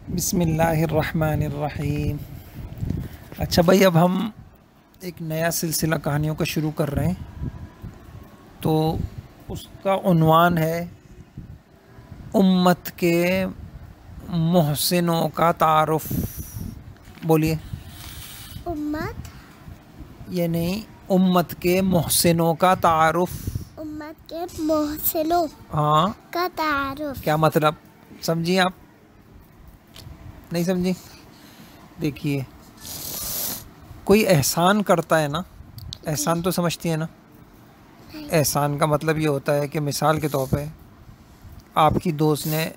बिस्मिल्लाहिर्रहमानिर्रहीम। अच्छा भाई, अब हम एक नया सिलसिला कहानियों का शुरू कर रहे हैं। तो उसका उन्वान है उम्मत के मोहसिनों का तारुफ। बोलिए। उम्मत यानी उम्मत के मोहसिनों का तारुफ। उम्मत के मोहसिनों हाँ, का तारुफ। क्या मतलब? समझिए आप? नहीं समझी? देखिए, कोई एहसान करता है ना, एहसान तो समझती है ना? एहसान का मतलब ये होता है कि मिसाल के तौर पे आपकी दोस्त ने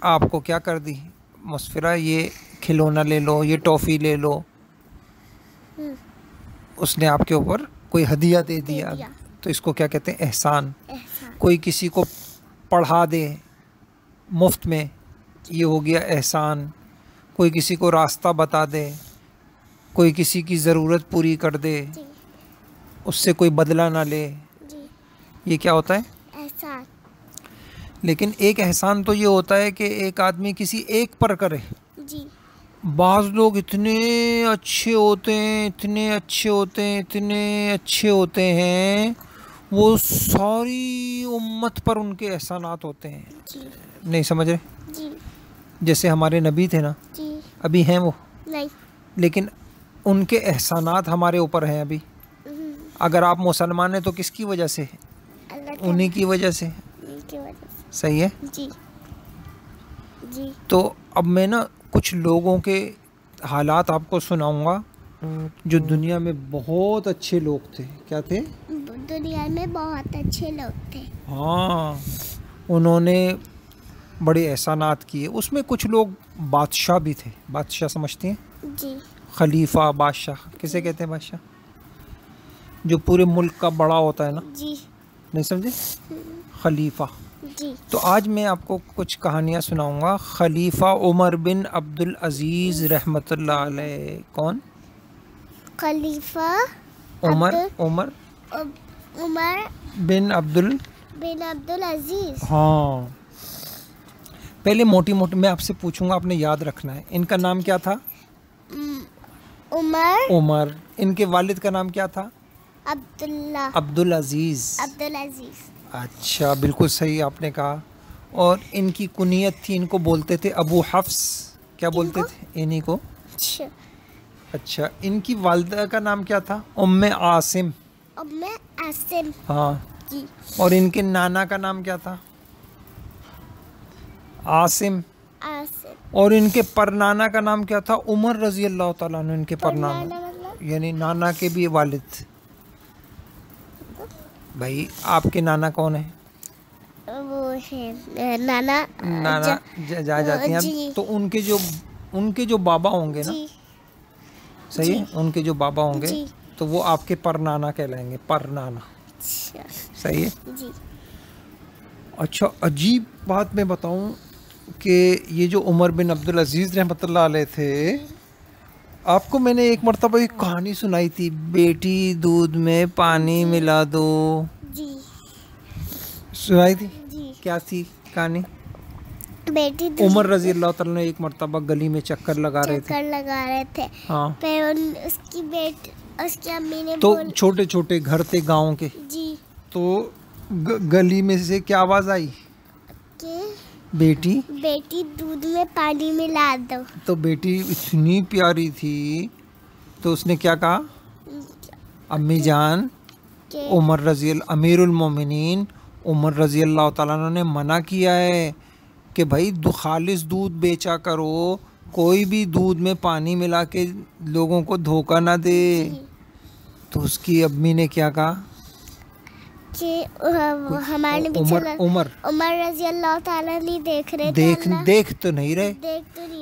आपको क्या कर दी, मशवरा, ये खिलौना ले लो, ये टॉफ़ी ले लो। उसने आपके ऊपर कोई हदिया दे दिया, तो इसको क्या कहते हैं? एहसान। कोई किसी को पढ़ा दे मुफ्त में, ये हो गया एहसान। कोई किसी को रास्ता बता दे, कोई किसी की ज़रूरत पूरी कर दे, उससे कोई बदला ना ले, ये क्या होता है? एहसान। लेकिन एक एहसान तो ये होता है कि एक आदमी किसी एक पर करे। जी। बाज़ लोग इतने अच्छे होते हैं, इतने अच्छे होते हैं, इतने अच्छे होते हैं, वो सारी उम्मत पर उनके एहसानात होते हैं। जी। नहीं समझ रहे? जी। जैसे हमारे नबी थे ना, जी। अभी हैं वो, नहीं। लेकिन उनके एहसानात हमारे ऊपर हैं अभी। अगर आप मुसलमान हैं तो किसकी वजह से? उन्हीं की वजह से। की वजह से। सही है। जी। जी। तो अब मैं ना कुछ लोगों के हालात आपको सुनाऊंगा जो दुनिया में बहुत अच्छे लोग थे। क्या थे? दुनिया में बहुत अच्छे लोग थे। हाँ, उन्होंने बड़े एहसानात किए। उसमें कुछ लोग बादशाह भी थे। बादशाह समझते हैं? जी। खलीफा, बादशाह किसे कहते हैं? बादशाह जो पूरे मुल्क का बड़ा होता है ना। जी। नहीं समझे? खलीफा। जी। तो आज मैं आपको कुछ कहानियाँ सुनाऊंगा। खलीफा उमर बिन अब्दुल अजीज़ रहमतुल्लाह अलैह। कौन? खलीफा उमर उमर उमर बिन अब्दुल अजीज। हाँ, पहले मोटी मोटी मैं आपसे पूछूंगा, आपने याद रखना है। इनका नाम क्या था? उमर। इनके वालिद का नाम क्या था? अब्दुल अजीज। अच्छा, बिल्कुल सही आपने कहा। और इनकी कुनियत थी, इनको बोलते थे अबू हफ्स। क्या बोलते थे इन्हीं को? अच्छा, इनकी वालिदा का नाम क्या था? उम्मे आसिम। हाँ। जी। और इनके नाना का नाम क्या था? आसिम। और इनके परनाना का नाम क्या था? उमर रजी अल्लाह ताला अन्हु। इनके परनाना यानी नाना के भी वालिद। भाई, आपके नाना कौन है? वो है नाना जा जाती हैं तो उनके जो बाबा होंगे ना, सही है, उनके जो बाबा होंगे तो वो आपके परनाना कहलाएंगे। परनाना। सही है जी। अच्छा, अजीब बात मैं बताऊं कि ये जो उमर बिन अब्दुल अजीज़ रहमतुल्लाह अलैह थे, आपको मैंने एक मरतबा एक कहानी सुनाई थी, बेटी दूध में पानी मिला दो। जी। सुनाई थी? जी। क्या थी कहानी? बेटी उमर रजी अल्लाह तआला ने एक मरतबा गली में चक्कर लगा रहे थे। हाँ। उसकी अम्मी ने तो छोटे छोटे घर थे गाँव के। जी। तो गली में से क्या आवाज आई कि बेटी दूध में पानी मिला दो। तो बेटी इतनी प्यारी थी, तो उसने क्या कहा? अम्मी जान, अमीरुल मोमिनीन उमर रजी अल्लाह ताला ने मना किया है कि भाई खालिस दूध बेचा करो, कोई भी दूध में पानी मिला के लोगों को धोखा ना दे। तो उसकी अम्मी ने क्या कहा कि हमारे उमर रजी अल्लाह ताला नहीं देख रहे, देख तो नहीं रहे।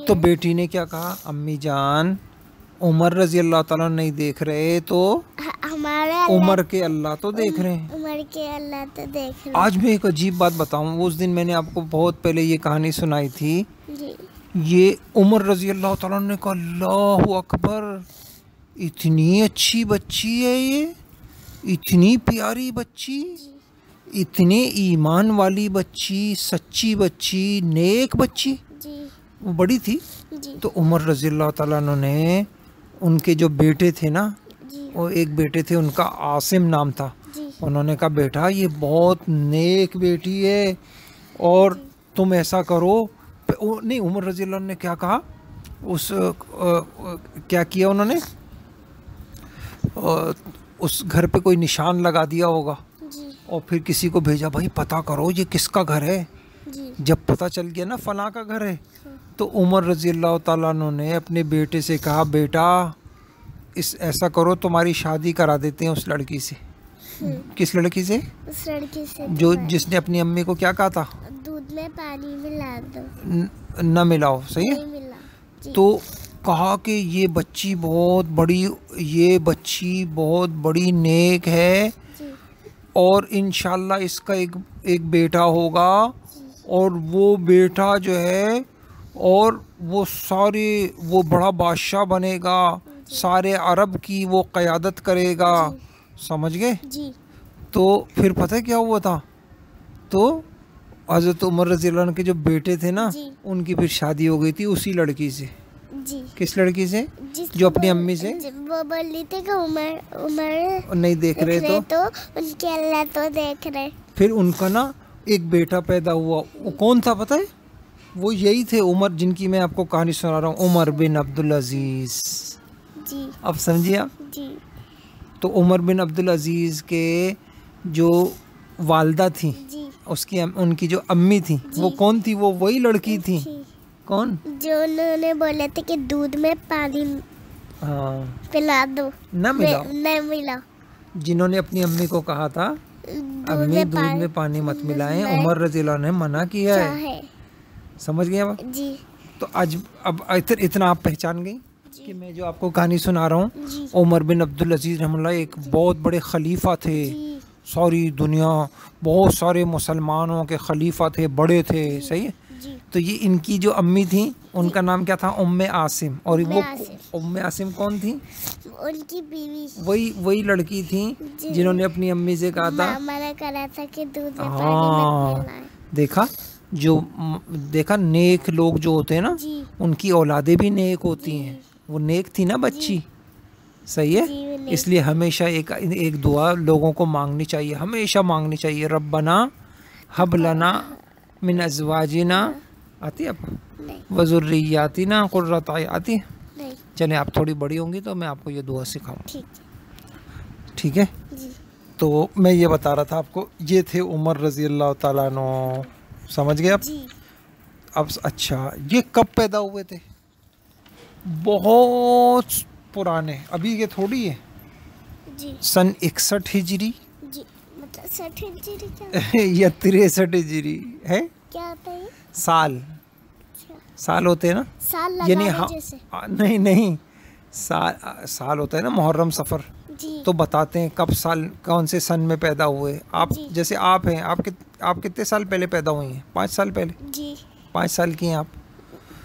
तो बेटी ने क्या कहा? अम्मी जान, उमर रजी अल्लाह ताला नहीं देख रहे तो हमारे उमर के अल्लाह तो देख रहे हैं। उमर के अल्लाह तो देख रहे हैं। आज मैं एक अजीब बात बताऊं, उस दिन मैंने आपको बहुत पहले ये कहानी सुनाई थी। जी। ये उमर रजी अल्लाह ताला ने कहा, अल्लाहु अकबर, इतनी अच्छी बच्ची है ये, इतनी प्यारी बच्ची, इतने ईमान वाली बच्ची, सच्ची बच्ची, नेक बच्ची। जी। वो बड़ी थी। जी तो उमर रज़ी अल्लाह ताला अन्हु ने उनके जो बेटे थे ना, जी वो एक बेटे थे उनका आसिम नाम था। जी उन्होंने कहा बेटा ये बहुत नेक बेटी है और जी। तुम ऐसा करो। नहीं, उमर रज़ी अल्लाह ने क्या कहा, क्या किया उन्होंने, उस घर पे कोई निशान लगा दिया होगा जी और फिर किसी को भेजा, भाई पता करो ये किसका घर है। जी जब पता चल गया ना फलां का घर है, तो उमर रज़ी अल्लाह ताला अन्हु ने अपने बेटे से कहा बेटा ऐसा करो, तुम्हारी शादी करा देते हैं उस लड़की से। किस लड़की से? उस लड़की से जो जिसने अपनी अम्मी को क्या कहा था, दूध में पानी मिला दो। न मिलाओ। सही है। नहीं मिला। जी तो कहा कि ये बच्ची बहुत बड़ी नेक है जी और इंशाल्लाह इसका एक बेटा होगा और वो बेटा जो है और वो बड़ा बादशाह बनेगा, सारे अरब की वो क़यादत करेगा। समझ गए? जी तो फिर पता है क्या हुआ था, तो हज़रत उमर रज़ी अल्लाह अन्हु के जो बेटे थे ना, जी। उनकी फिर शादी हो गई थी उसी लड़की से। जी किस लड़की से? जिसको जो अपनी अम्मी से वो बोली थी कि उमर नहीं देख रहे तो उनके अल्लाह तो देख रहे। फिर उनका ना एक बेटा पैदा हुआ। वो कौन था पता है? वो यही थे उमर, जिनकी मैं आपको कहानी सुना रहा हूँ, उमर बिन अब्दुल अजीज़। जी अब समझिए आप। जी तो उमर बिन अब्दुल अजीज़ के जो वालदा थी, जी उनकी जो अम्मी थी, वो कौन थी? वो वही लड़की थी। कौन? जो उन्होंने बोले थे कि दूध में पानी पिला दो। न मिला। नहीं मिला। जिन्होंने अपनी अम्मी को कहा था अम्मी दूध में पानी मत मिलाएं, उमर रज़ी अल्लाह ने मना किया है। समझ गए आप? जी। तो अब इतना आप पहचान गई कि मैं जो आपको कहानी सुना रहा हूँ, जी उमर बिन अब्दुल अजीज़ रहमतुल्लाह एक बहुत बड़े खलीफा थे। जी सारी दुनिया, बहुत सारे मुसलमानों के खलीफा थे, बड़े थे। सही है। जी तो ये इनकी जो अम्मी थी उनका नाम क्या था? उम्मे आसिम। और वो आसिम। उम्मे आसिम कौन थी? उनकी बीवी। वही लड़की थी जी। जिन्होंने अपनी अम्मी से कहा था। मना करा था कि दूध में पानी मत मिलाएं। देखा नेक लोग जो होते हैं ना, जी उनकी औलादे भी नेक होती हैं। वो नेक थी ना बच्ची। सही है। जी, वो नेक इसलिए हमेशा एक दुआ लोगों को मांगनी चाहिए, हमेशा मांगनी चाहिए, रब्बना हब लना मिन अज़वाजिना आती है नहीं व ज़ुर्रिय्यातिना क़ुर्रत अय्युन आती है। नहीं। चलें, आप थोड़ी बड़ी होंगी तो मैं आपको ये दुआ सिखाऊँ। ठीक ठीक है। जी तो मैं ये बता रहा था आपको, ये थे उमर रज़ी अल्लाह ताला अन्हु। समझ गए आप? जी अब अच्छा, ये कब पैदा हुए थे? बहुत पुराने, अभी ये थोड़ी है। जी सन 61 हिजरी जी मतलब 60 हिजरी क्या या 63 हिजरी है। क्या होता है ये? साल होते हैं ना, साल यानी लगाने जैसे। नहीं, साल होता है ना, मुहर्रम सफ़र। जी तो बताते हैं कब साल, कौन से सन में पैदा हुए आप। जी। जैसे आप हैं, आप कितने साल पहले पैदा हुई हैं? 5 साल पहले। जी 5 साल की हैं आप।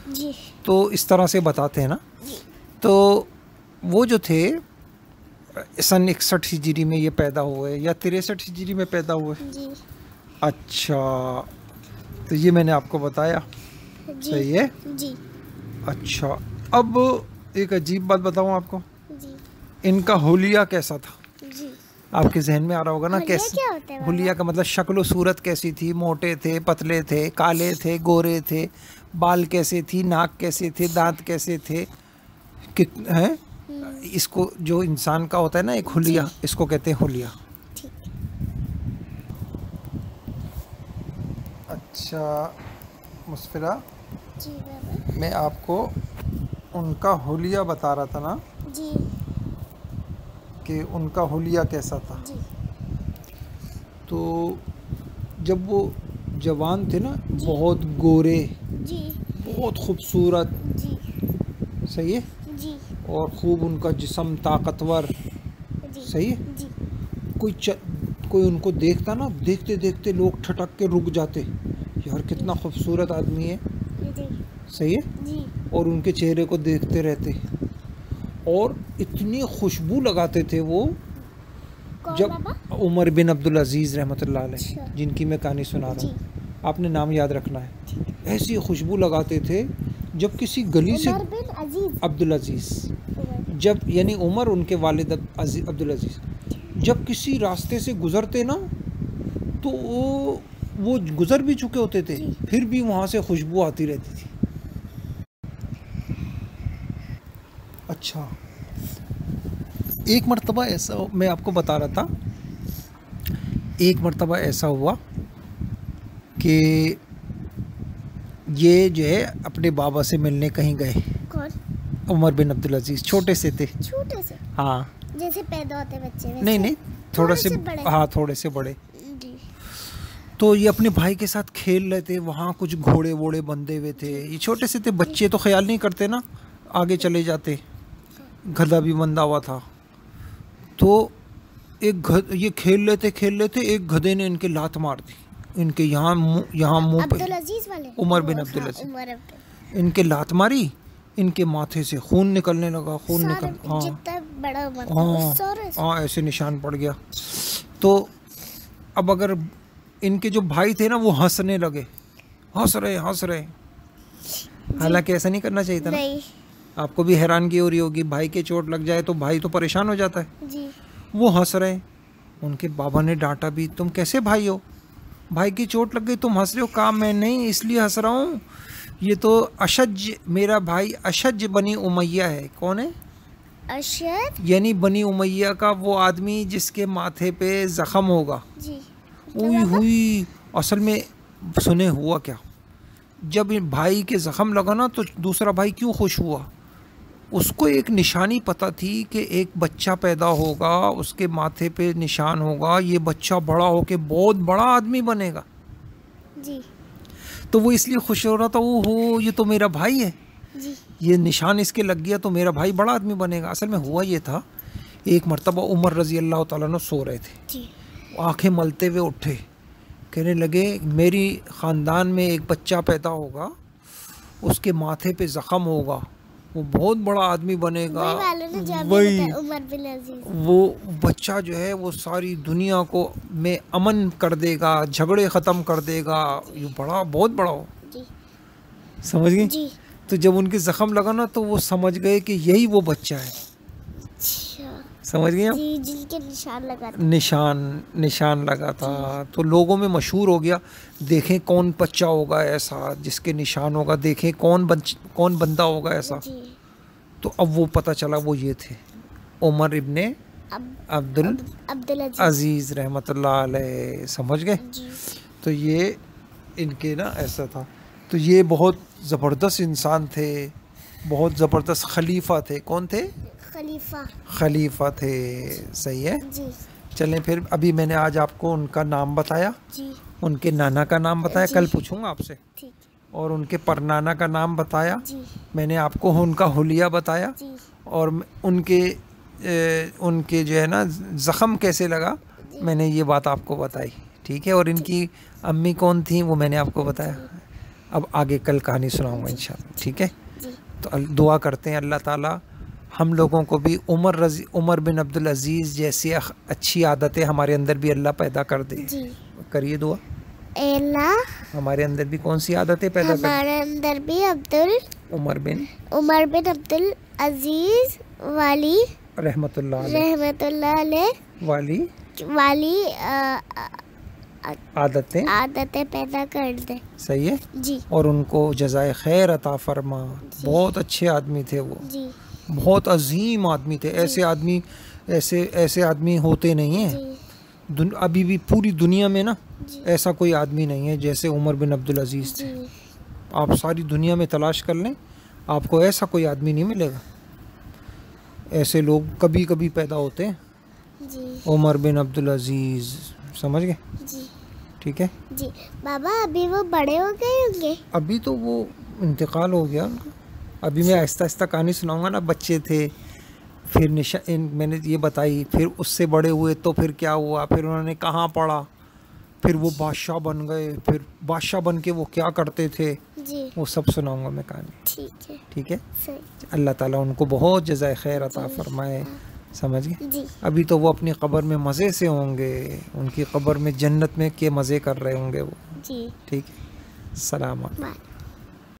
जी तो इस तरह से बताते हैं ना। जी तो वो जो थे सन 61 हिजरी में ये पैदा हुए या 63 हिजरी में पैदा हुए। जी अच्छा, तो ये मैंने आपको बताया। जी सही है। जी अच्छा, अब एक अजीब बात बताऊं आपको, जी इनका हुलिया कैसा था? जी आपके जहन में आ रहा होगा ना। हुलिया कैसे? क्या होता है बाबा? हुलिया का मतलब शक्ल सूरत कैसी थी? मोटे थे, पतले थे, काले थे, गोरे थे? बाल कैसे थी? नाक कैसे थे? दांत कैसे थे? हैं? इसको जो इंसान का होता है ना एक हुलिया, इसको कहते हैं हुलिया। ठीक। अच्छा मुस्फिरा, जी बाबा। मैं आपको उनका हुलिया बता रहा था ना जी कि उनका हुलिया कैसा था। जी तो जब वो जवान थे ना, बहुत गोरे, जी बहुत खूबसूरत। जी सही है। जी और खूब उनका जिस्म ताकतवर। जी सही है। जी कोई उनको देखता ना, देखते देखते लोग ठटक के रुक जाते, यार कितना खूबसूरत आदमी है। जी सही है। जी और उनके चेहरे को देखते रहते और इतनी खुशबू लगाते थे वो। कौन जब बाबा? उमर बिन अब्दुल अजीज़ रहमतुल्लाह अलैह, अच्छा। जिनकी मैं कहानी सुना रहा जी हूँ, आपने नाम याद रखना है। ऐसी खुशबू लगाते थे जब किसी गली से उमर बिन अजीज, अब्दुल अजीज, जब यानी उमर उनके वालिद अब्दुल अजीज, जब किसी रास्ते से गुजरते ना तो वो गुजर भी चुके होते थे, फिर भी वहाँ से खुशबू आती रहती थी। अच्छा, एक मर्तबा ऐसा मैं आपको बता रहा था, एक मर्तबा ऐसा हुआ कि ये जो है अपने बाबा से मिलने कहीं गए। कौन? उमर बिन अब्दुल अजीज, छोटे से थे। छोटे से? हाँ, जैसे पैदा होते बच्चे वैसे? नहीं, थोड़े से बड़े? हाँ, थोड़े से बड़े। जी। तो ये अपने भाई के साथ खेल रहे थे, वहाँ कुछ घोड़े वोड़े बंधे हुए थे। ये छोटे से थे बच्चे, तो ख्याल नहीं करते ना, आगे चले जाते। गधा भी बंधा हुआ था। तो ये खेल लेते, एक गधे ने इनके लात मार दी, इनके यहाँ मुंह पे। अब्दुल अजीज वाले? उमर बिन अब्दुल अजीज, इनके लात मारी, इनके माथे से खून निकलने लगा, खून निकल, हाँ जितना बड़ा उमर, हाँ, ऐसे निशान पड़ गया। तो अब अगर इनके जो भाई थे ना वो हंसने लगे, हंस रहे। हालांकि ऐसा नहीं करना चाहिए था ना। आपको भी हैरानगी हो रही होगी, भाई के चोट लग जाए तो भाई तो परेशान हो जाता है जी। वो हंस रहे, उनके बाबा ने डांटा भी, तुम कैसे भाई हो, भाई की चोट लग गई तुम हंस रहे हो। कहा मैं नहीं इसलिए हंस रहा हूँ, ये तो अशज, मेरा भाई अशज बनी उमैया है। कौन है अशज? यानी बनी उमैया का वो आदमी जिसके माथे पे जख्म होगा जी। हुई। असल में सुने हुआ क्या, जब भाई के जख्म लगा ना तो दूसरा भाई क्यों खुश हुआ, उसको एक निशानी पता थी कि एक बच्चा पैदा होगा, उसके माथे पे निशान होगा, ये बच्चा बड़ा होके बहुत बड़ा आदमी बनेगा जी। तो वो इसलिए खुश हो रहा था, ओहो ये तो मेरा भाई है जी। ये निशान इसके लग गया तो मेरा भाई बड़ा आदमी बनेगा। असल में हुआ ये था, एक मर्तबा उमर रजी अल्लाह तआला अन्हु सो रहे थे जी। आंखें मलते हुए उठे, कहने लगे मेरी ख़ानदान में एक बच्चा पैदा होगा, उसके माथे पे ज़ख़म होगा, वो बहुत बड़ा आदमी बनेगा। वही उमर बिन अजीज, वो बच्चा जो है वो सारी दुनिया को में अमन कर देगा, झगड़े ख़त्म कर देगा, ये बहुत बड़ा हो। समझ गई? तो जब उनके ज़ख़म लगा ना तो वो समझ गए कि यही वो बच्चा है। समझ गए? जिनके निशान लगा था तो लोगों में मशहूर हो गया, देखें कौन बच्चा होगा ऐसा जिसके निशान होगा, देखें कौन बंदा होगा ऐसा। तो अब वो पता चला वो ये थे, उमर इब्ने अब्दुल अजीज रहमतुल्लाह अलैह। समझ गए? तो ये इनके ना ऐसा था। तो ये बहुत ज़बरदस्त इंसान थे, बहुत ज़बरदस्त खलीफा थे। कौन थे? खलीफा थे। सही है जी। चलें फिर, अभी मैंने आज आपको उनका नाम बताया जी। उनके नाना का नाम बताया, कल पूछूंगा आपसे, और उनके परनाना का नाम बताया जी। मैंने आपको उनका हुलिया बताया जी। और उनके जो है ना ज़ख़म कैसे लगा मैंने ये बात आपको बताई, ठीक है। और इनकी अम्मी कौन थी वो मैंने आपको बताया। अब आगे कल कहानी सुनाऊंगा इंशाल्लाह, ठीक है। तो दुआ करते हैं अल्लाह ताला हम लोगों को भी उमर बिन अब्दुल अजीज़ जैसी अच्छी आदतें हमारे अंदर भी अल्लाह पैदा कर दे। करिए दुआ, अल्लाह हमारे अंदर भी कौन सी आदतें पैदा कर, हमारे अंदर भी उमर बिन अब्दुल अजीज़ वाली रहमतुल्लाह अलैह वाली आदतें पैदा कर दे। सही है जी। और उनको जज़ाए खैर अता फरमा। बहुत अच्छे आदमी थे वो जी। बहुत अजीम आदमी थे। ऐसे आदमी होते नहीं हैं अभी भी पूरी दुनिया में ना, ऐसा कोई आदमी नहीं है जैसे उमर बिन अब्दुल अजीज़ थे। आप सारी दुनिया में तलाश कर लें, आपको ऐसा कोई आदमी नहीं मिलेगा। ऐसे लोग कभी कभी पैदा होते हैं जी। उमर बिन अब्दुल अजीज़, समझ गए जी। ठीक है जी। बाबा अभी वो बड़े हो गए होंगे? अभी तो वो इंतकाल हो गया उनका। अभी मैं आहिस्ता आहिस्ता कहानी सुनाऊंगा ना। बच्चे थे, फिर मैंने ये बताई, फिर उससे बड़े हुए तो फिर क्या हुआ, फिर उन्होंने कहाँ पढ़ा, फिर वो बादशाह बन गए, फिर बादशाह बन के वो क्या करते थे जी। वो सब सुनाऊंगा मैं कहानी, ठीक है। अल्लाह ताला उनको बहुत जज़ाए खैर अता फरमाए। समझ गए? अभी तो वो अपनी कब्र में मज़े से होंगे, उनकी कब्र में जन्नत में के मज़े कर रहे होंगे वो जी। ठीक है। सलाम।